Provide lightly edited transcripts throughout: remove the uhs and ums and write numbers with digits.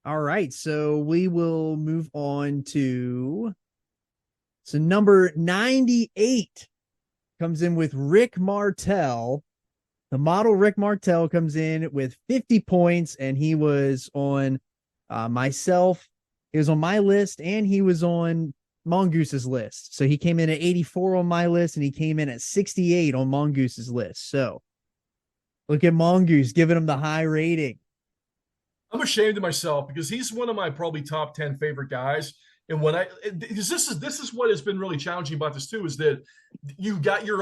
All right, so we will move on to number 98 comes in with Rick Martel. The model Rick Martel comes in with 50 points, and he was on myself. He was on my list, and he was on Mongoose's list. So he came in at 84 on my list, and he came in at 68 on Mongoose's list. So look at Mongoose giving him the high rating. I'm ashamed of myself because he's one of my probably top 10 favorite guys. And when I because this is what has been really challenging about this too, is that you got your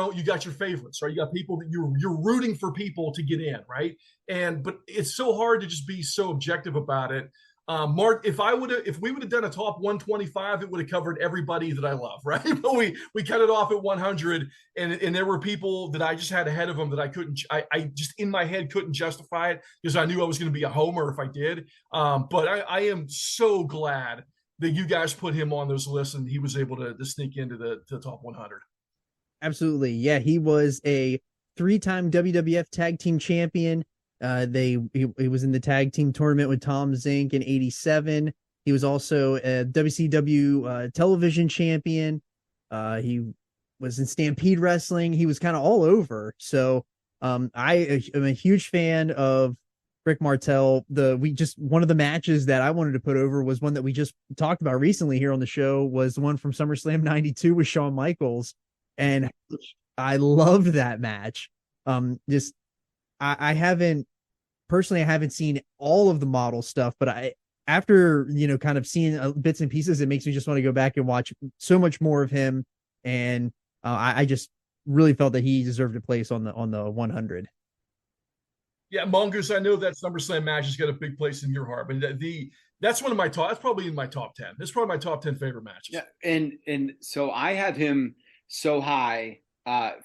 favorites, right? You got people that you're rooting for people to get in, right? And but it's so hard to just be so objective about it. Mark, if we would have done a top 125, it would have covered everybody that I love, right? But we cut it off at 100, and there were people that I just had ahead of them that I just in my head couldn't justify it because I knew I was going to be a homer if I did. But I am so glad that you guys put him on those lists and he was able to sneak into the top 100. Absolutely. Yeah, he was a three-time WWF Tag Team Champion. He was in the tag team tournament with Tom Zink in '87. He was also a WCW television champion. He was in Stampede Wrestling. He was kind of all over. So I am a huge fan of Rick Martel. One of the matches that I wanted to put over was one that we just talked about recently here on the show, was the one from SummerSlam '92 with Shawn Michaels, and I loved that match. Just I haven't personally, I haven't seen all of the model stuff, but after kind of seeing bits and pieces, it makes me just want to go back and watch so much more of him. And I just really felt that he deserved a place on the 100. Yeah, Mongoose, I know that SummerSlam match has got a big place in your heart, but that's one of my top. That's probably in my top 10. That's probably my top 10 favorite matches. Yeah, and so I have him so high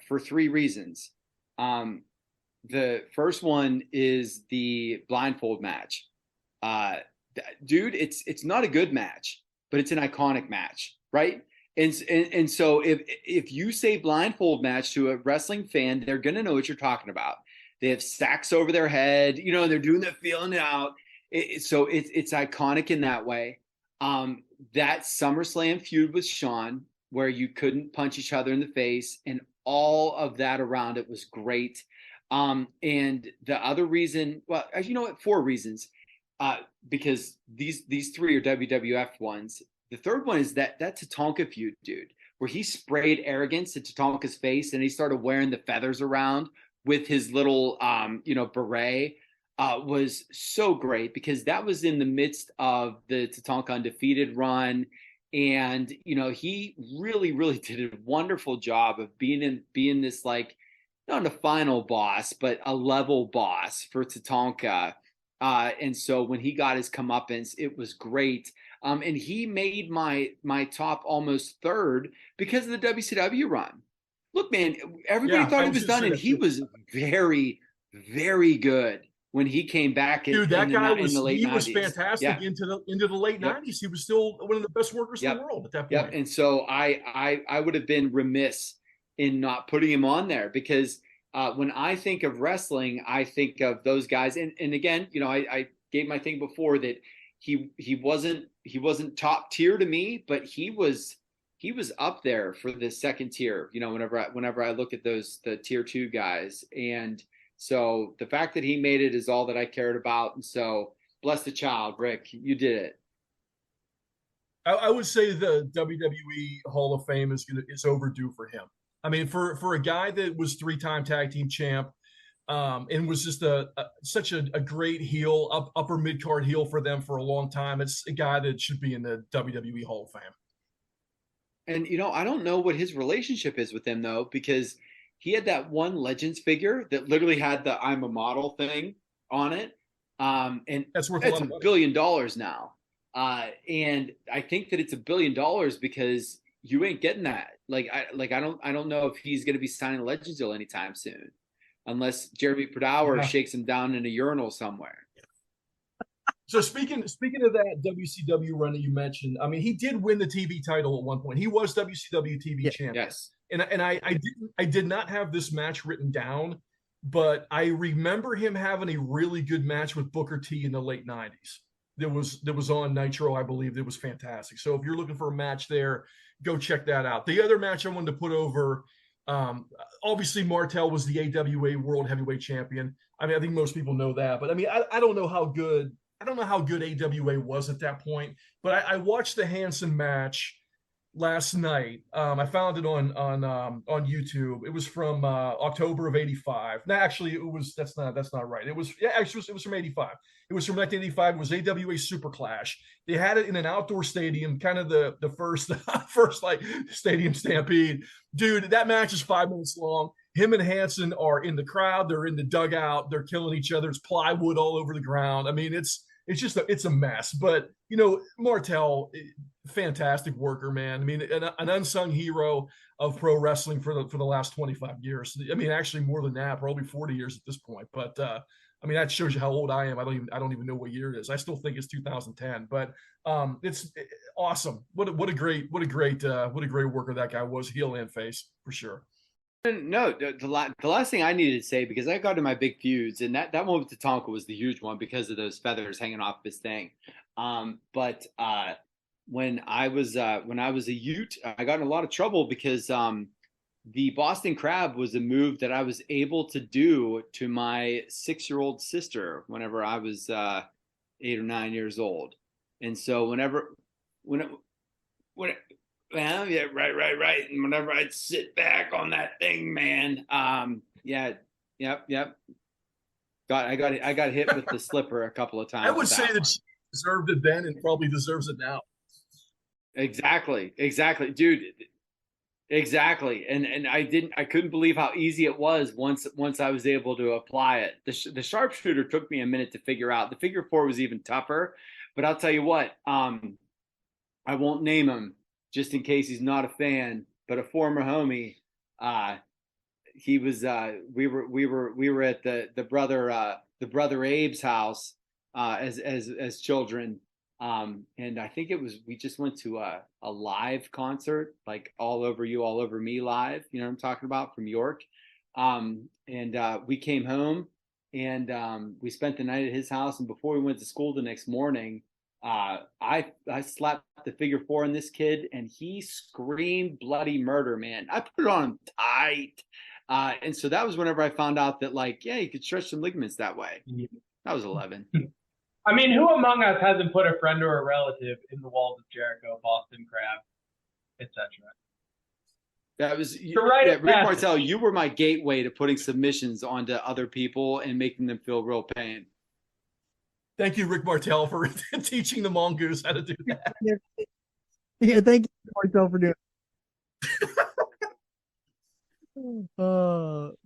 for three reasons. The first one is the blindfold match. Dude, it's not a good match, but it's an iconic match, right? And so if you say blindfold match to a wrestling fan, they're gonna know what you're talking about. They have sacks over their head, they're doing the feeling it out. So it's iconic in that way. That SummerSlam feud with Shawn, where you couldn't punch each other in the face, and all of that around it was great. And the other reason, well, you know what, four reasons, because these three are WWF ones. The third one is that Tatanka feud, dude, where he sprayed arrogance at Tatanka's face and he started wearing the feathers around with his little, beret, was so great because that was in the midst of the Tatanka undefeated run. And, he really, really did a wonderful job of being this, like, not a final boss, but a level boss for Tatanka. And so when he got his comeuppance, it was great. And he made my top almost third because of the WCW run. Look, man, everybody thought he was done, and he was very, very good when he came back. Dude, that guy was in the late 90s. Was fantastic into the late 90s. He was still one of the best workers in the world at that point. Yep. And so I would have been remiss in not putting him on there because when I think of wrestling, I think of those guys. And again, I gave my thing before that he wasn't top tier to me, but he was up there for the second tier, whenever I look at the tier 2 guys. And so the fact that he made it is all that I cared about. And so bless the child, Rick, you did it. I would say the WWE Hall of Fame is overdue for him. I mean, for a guy that was 3-time tag team champ, and was just such a great heel, upper mid card heel for them for a long time. It's a guy that should be in the WWE Hall of Fame. And I don't know what his relationship is with them though, because he had that one Legends figure that literally had the "I'm a model" thing on it, and that's worth $1 billion now. And I think that it's $1 billion because you ain't getting that. I don't know if he's going to be signing a Legends deal anytime soon, unless Jeremy Pradauer shakes him down in a urinal somewhere. So speaking of that WCW run that you mentioned, I mean, he did win the TV title at one point. He was WCW TV champion. Yes. And I did not have this match written down, but I remember him having a really good match with Booker T in the late 90s. that was on Nitro, I believe, that was fantastic. So if you're looking for a match there, go check that out. The other match I wanted to put over, obviously Martel was the AWA World Heavyweight Champion. I mean, I think most people know that, but I mean, I don't know how good AWA was at that point. But I watched the Hansen match last night. I found it on YouTube. It was from October of '85. No, actually, that's not right. It was from '85. It was from 1985. It was AWA Super Clash. They had it in an outdoor stadium, kind of the first first like stadium stampede. Dude, that match is 5 minutes long. Him and Hansen are in the crowd. They're in the dugout. They're killing each other. It's plywood all over the ground. I mean, it's it's a mess. But Martel, fantastic worker, man. I mean, an unsung hero of pro wrestling for the last 25 years. I mean, actually more than that, probably 40 years at this point. But I mean, that shows you how old I am. I don't even know what year it is. I still think it's 2010. But it's awesome. What a great worker that guy was, heel and face, for sure. No, the last thing I needed to say, because I got to my big feuds, and that one with Tatanka was the huge one because of those feathers hanging off his thing. But when I was a Ute, I got in a lot of trouble because the Boston Crab was a move that I was able to do to my 6-year-old sister whenever I was 8 or 9 years old. And so when well, yeah, right. And whenever I'd sit back on that thing, man, yep. I got hit with the slipper a couple of times. I would say that she deserved it then and probably deserves it now. Exactly, dude. Exactly, and I couldn't believe how easy it was once I was able to apply it. The sharpshooter took me a minute to figure out. The figure 4 was even tougher, but I'll tell you what, I won't name him just in case he's not a fan, but a former homie. He was we were at the brother Abe's house as children. And I think we just went to a live concert, like All Over You, All Over Me live, you know what I'm talking about, from York. And we came home and we spent the night at his house. And before we went to school the next morning, I slapped the figure 4 on this kid and he screamed bloody murder, man. I put it on him tight. And so that was whenever I found out that, like, yeah, you could stretch some ligaments that way. I was 11. I mean, who among us hasn't put a friend or a relative in the walls of Jericho, Boston Crab, etc.? That was Rick Martel. You were my gateway to putting submissions onto other people and making them feel real pain. Thank you, Rick Martel, for teaching the mongoose how to do that. Yeah, thank you, Martel, for doing it.